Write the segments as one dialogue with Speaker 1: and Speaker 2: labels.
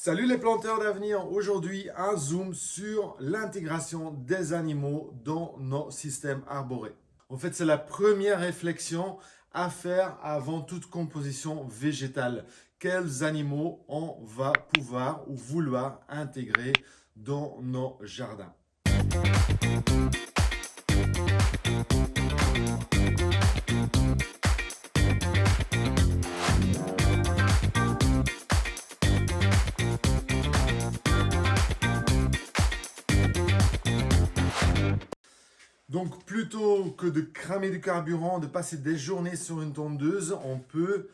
Speaker 1: Salut les planteurs d'avenir, aujourd'hui un zoom sur l'intégration des animaux dans nos systèmes arborés. En fait, c'est la première réflexion à faire avant toute composition végétale. Quels animaux on va pouvoir ou vouloir intégrer dans nos jardins? Donc, plutôt que de cramer du carburant, de passer des journées sur une tondeuse, on peut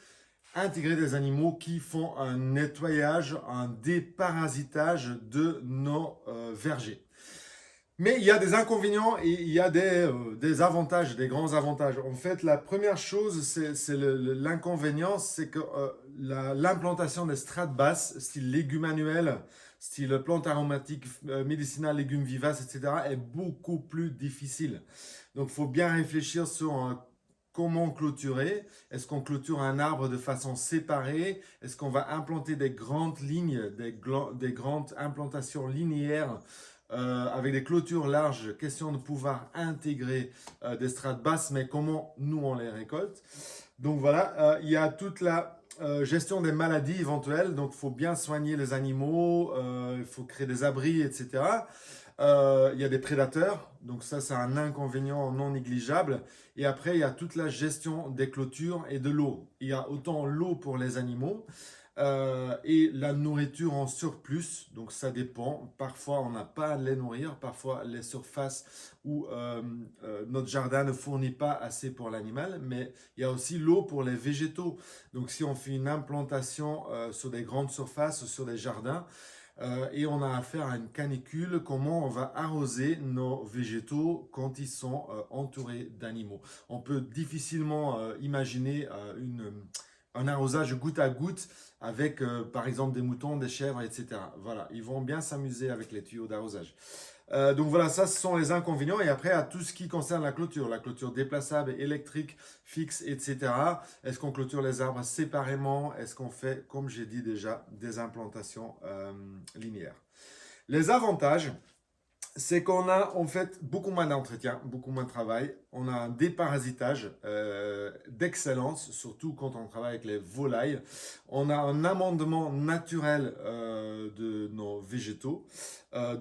Speaker 1: intégrer des animaux qui font un nettoyage, un déparasitage de nos vergers. Mais il y a des inconvénients et il y a des avantages, des grands avantages. En fait, la première chose, c'est l'inconvénient, c'est que l'implantation des strates basses, style légumes annuels, style plantes aromatiques, médicinales, légumes vivaces, etc., est beaucoup plus difficile. Donc, il faut bien réfléchir sur comment clôturer. Est-ce qu'on clôture un arbre de façon séparée? Est-ce qu'on va implanter des grandes lignes, des grandes implantations linéaires avec des clôtures larges? Question de pouvoir intégrer des strates basses, mais comment nous on les récolte? Donc voilà, il y a toute la gestion des maladies éventuelles. Donc il faut bien soigner les animaux, il faut créer des abris, etc. Il y a des prédateurs, donc ça c'est un inconvénient non négligeable. Et après, il y a toute la gestion des clôtures et de l'eau. Il y a autant l'eau pour les animaux et la nourriture en surplus, donc ça dépend. Parfois, on n'a pas à les nourrir, parfois les surfaces où notre jardin ne fournit pas assez pour l'animal, mais il y a aussi l'eau pour les végétaux. Donc si on fait une implantation sur des grandes surfaces, sur des jardins, et on a affaire à une canicule, comment on va arroser nos végétaux quand ils sont entourés d'animaux. On peut difficilement imaginer un arrosage goutte à goutte avec par exemple des moutons, des chèvres, etc. Voilà, ils vont bien s'amuser avec les tuyaux d'arrosage. Donc voilà, ça ce sont les inconvénients. Et après, à tout ce qui concerne la clôture déplaçable, électrique, fixe, etc. Est-ce qu'on clôture les arbres séparément? Est-ce qu'on fait, comme j'ai dit déjà, des implantations linéaires? Les avantages, c'est qu'on a en fait beaucoup moins d'entretien, beaucoup moins de travail. On a un déparasitage d'excellence, surtout quand on travaille avec les volailles. On a un amendement naturel de nos végétaux.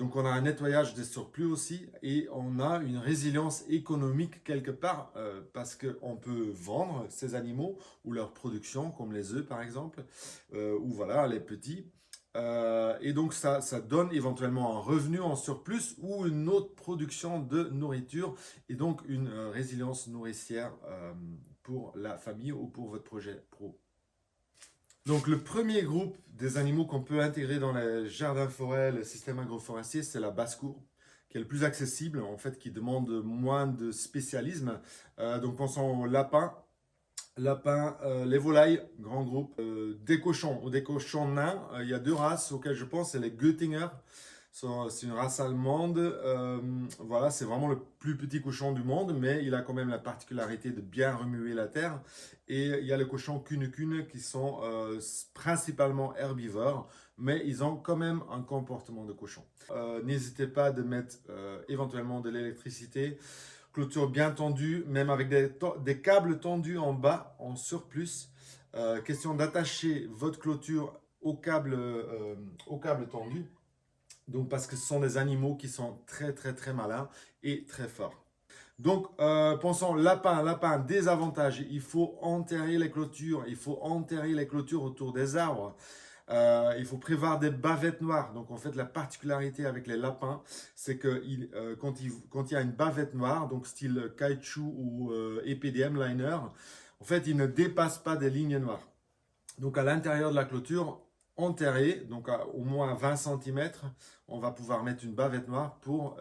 Speaker 1: Donc on a un nettoyage des surplus aussi et on a une résilience économique quelque part parce qu'on peut vendre ces animaux ou leur production, comme les œufs par exemple, ou voilà les petits. Et donc ça donne éventuellement un revenu en surplus ou une autre production de nourriture et donc une résilience nourricière pour la famille ou pour votre projet pro. Donc le premier groupe des animaux qu'on peut intégrer dans les jardins forêts, le système agroforestier, c'est la basse-cour, qui est le plus accessible, en fait, qui demande moins de spécialisme. Donc pensons aux lapins, les volailles, grand groupe, des cochons ou des cochons nains. Il y a deux races auxquelles je pense, c'est les Göttinger. C'est une race allemande. Voilà, c'est vraiment le plus petit cochon du monde, mais il a quand même la particularité de bien remuer la terre. Et il y a les cochons Kühne qui sont principalement herbivores, mais ils ont quand même un comportement de cochon. N'hésitez pas de mettre éventuellement de l'électricité. Clôture bien tendue, même avec des câbles tendus en bas, en surplus. Question d'attacher votre clôture au câble tendu. Donc, parce que ce sont des animaux qui sont très, très, très malins et très forts. Donc, pensons lapin, désavantage. Il faut enterrer les clôtures. Il faut enterrer les clôtures autour des arbres. Il faut prévoir des bavettes noires. Donc, en fait, la particularité avec les lapins, c'est que quand il y a une bavette noire, donc style caoutchouc ou EPDM liner, en fait, il ne dépasse pas des lignes noires. Donc, à l'intérieur de la clôture, enterrée, donc à au moins 20 cm, on va pouvoir mettre une bavette noire pour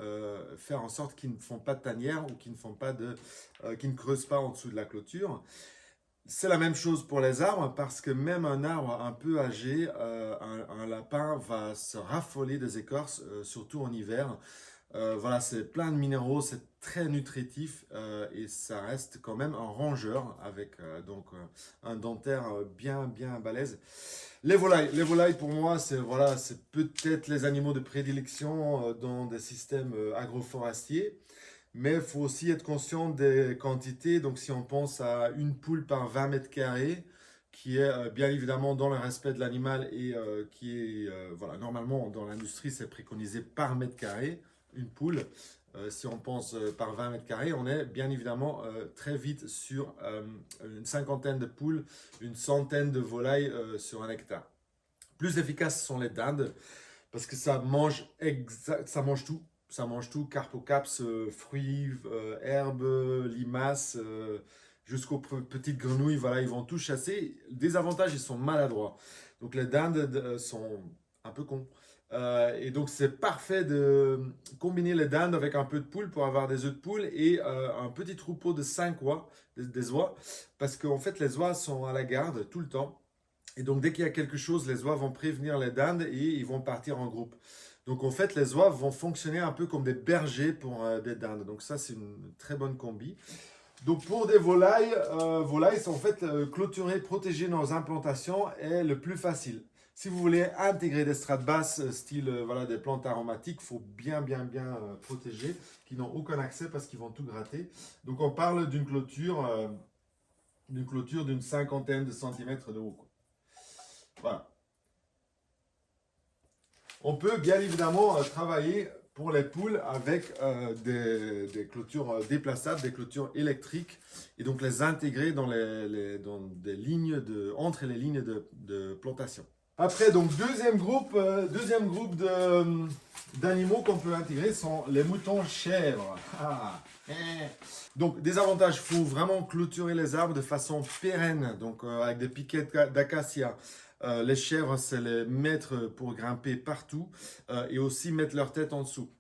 Speaker 1: faire en sorte qu'ils ne font pas de tanière ou qu'ils ne creusent pas en dessous de la clôture. C'est la même chose pour les arbres parce que même un arbre un peu âgé, un lapin va se raffoler des écorces, surtout en hiver. Voilà, c'est plein de minéraux, c'est très nutritif et ça reste quand même un rongeur avec un dentaire bien balèze. Les volailles pour moi, c'est voilà, c'est peut-être les animaux de prédilection dans des systèmes agroforestiers. Mais il faut aussi être conscient des quantités. Donc, si on pense à une poule par 20 mètres carrés, qui est bien évidemment dans le respect de l'animal et qui est, voilà, normalement dans l'industrie, c'est préconisé par mètre carré, une poule. Si on pense par 20 mètres carrés, on est bien évidemment très vite sur une cinquantaine de poules, une centaine de volailles sur un hectare. Plus efficaces sont les dindes parce que ça mange tout. Ça mange tout, carpocaps, fruits, herbes, limaces, jusqu'aux petites grenouilles. Voilà, ils vont tout chasser. Désavantage, ils sont maladroits. Donc les dindes sont un peu cons. Et donc c'est parfait de combiner les dindes avec un peu de poule pour avoir des œufs de poule et un petit troupeau de 5 oies, des oies. Parce qu'en fait, les oies sont à la garde tout le temps. Et donc, dès qu'il y a quelque chose, les oies vont prévenir les dindes et ils vont partir en groupe. Donc, en fait, les oies vont fonctionner un peu comme des bergers pour des dindes. Donc, ça, c'est une très bonne combi. Donc, pour des volailles, c'est en fait clôturer, protéger nos implantations est le plus facile. Si vous voulez intégrer des strates basses, style voilà, des plantes aromatiques, il faut bien protéger, qui n'ont aucun accès parce qu'ils vont tout gratter. Donc, on parle d'une clôture d'une cinquantaine de centimètres de haut, quoi. Voilà. On peut bien évidemment travailler pour les poules avec des clôtures déplaçables, des clôtures électriques, et donc les intégrer dans des lignes entre les lignes de plantation. Après, donc deuxième groupe d'animaux qu'on peut intégrer sont les moutons chèvres. Donc, des avantages, il faut vraiment clôturer les arbres de façon pérenne, donc avec des piquets d'acacia. Les chèvres, c'est les mettre pour grimper partout et aussi mettre leur tête en dessous.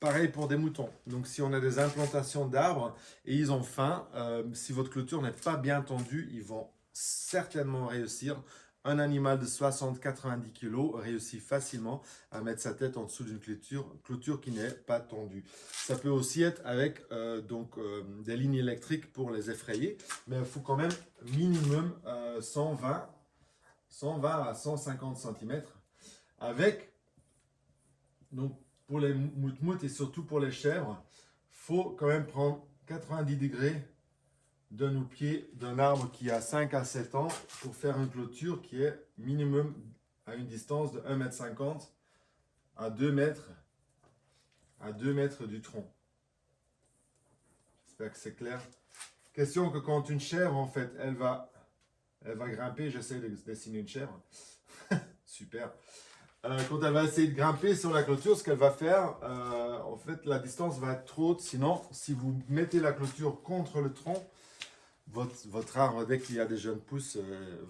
Speaker 1: Pareil pour des moutons. Donc, si on a des implantations d'arbres et ils ont faim, si votre clôture n'est pas bien tendue, ils vont certainement réussir. Un animal de 60-90 kg réussit facilement à mettre sa tête en dessous d'une clôture qui n'est pas tendue. Ça peut aussi être avec des lignes électriques pour les effrayer, mais il faut quand même minimum 120 à 150 cm avec, donc pour les moutmoutes et surtout pour les chèvres, il faut quand même prendre 90 degrés de nos pieds d'un arbre qui a 5 à 7 ans pour faire une clôture qui est minimum à une distance de 1,50 m à 2 mètres du tronc. J'espère que c'est clair. Question que quand une chèvre, en fait, elle va grimper, j'essaie de dessiner une chèvre. Super. Quand elle va essayer de grimper sur la clôture, ce qu'elle va faire, en fait, la distance va être trop haute. Sinon, si vous mettez la clôture contre le tronc, votre arbre, dès qu'il y a des jeunes pousses,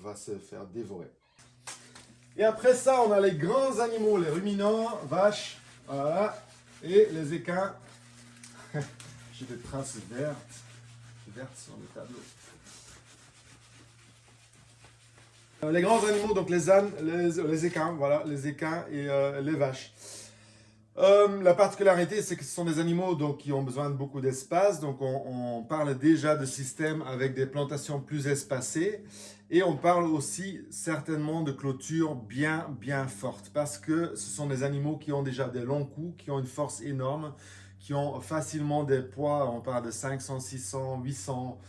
Speaker 1: va se faire dévorer. Et après ça, on a les grands animaux, les ruminants, vaches, voilà, et les équins. J'ai des traces vertes sur le tableau. Les grands animaux, donc les ânes, les équins, voilà, les équins et les vaches. La particularité, c'est que ce sont des animaux donc, qui ont besoin de beaucoup d'espace. Donc, on parle déjà de systèmes avec des plantations plus espacées. Et on parle aussi certainement de clôtures bien fortes. Parce que ce sont des animaux qui ont déjà des longs coups, qui ont une force énorme, qui ont facilement des poids. On parle de 500, 600, 800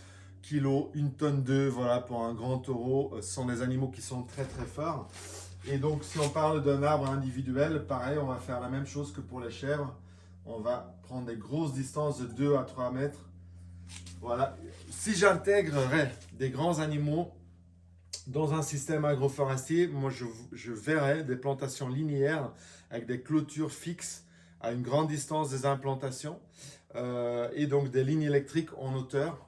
Speaker 1: kilos, une tonne d'œufs, voilà, pour un grand taureau. Ce sont des animaux qui sont très forts. Et donc, si on parle d'un arbre individuel, pareil, on va faire la même chose que pour les chèvres. On va prendre des grosses distances de 2 à 3 mètres. Voilà. Si j'intégrerais des grands animaux dans un système agroforestier, moi, je verrais des plantations linéaires avec des clôtures fixes à une grande distance des implantations et donc des lignes électriques en hauteur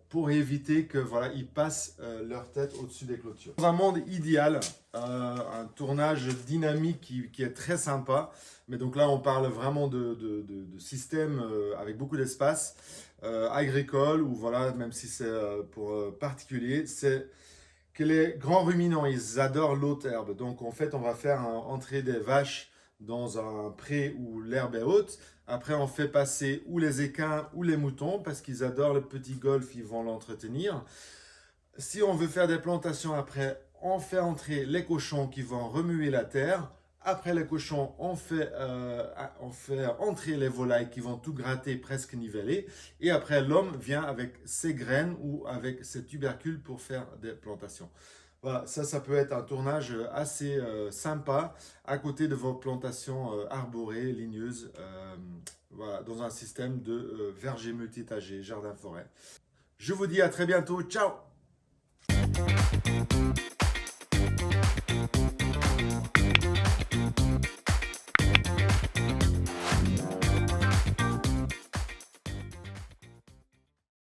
Speaker 1: pour éviter que voilà, ils passent leur tête au-dessus des clôtures. Dans un monde idéal, un tournage dynamique qui est très sympa, mais donc là on parle vraiment de systèmes avec beaucoup d'espace agricole ou voilà, même si c'est pour particulier, c'est que les grands ruminants, ils adorent l'haute herbe. Donc en fait, on va faire entrer des vaches dans un pré où l'herbe est haute. Après, on fait passer ou les équins ou les moutons parce qu'ils adorent le petit golf, ils vont l'entretenir. Si on veut faire des plantations après, on fait entrer les cochons qui vont remuer la terre. Après les cochons, on fait entrer les volailles qui vont tout gratter, presque niveler. Et après, l'homme vient avec ses graines ou avec ses tubercules pour faire des plantations. Voilà, ça peut être un tournage assez sympa à côté de vos plantations arborées, ligneuses, voilà, dans un système de verger multi-étagé, jardin-forêt. Je vous dis à très bientôt. Ciao!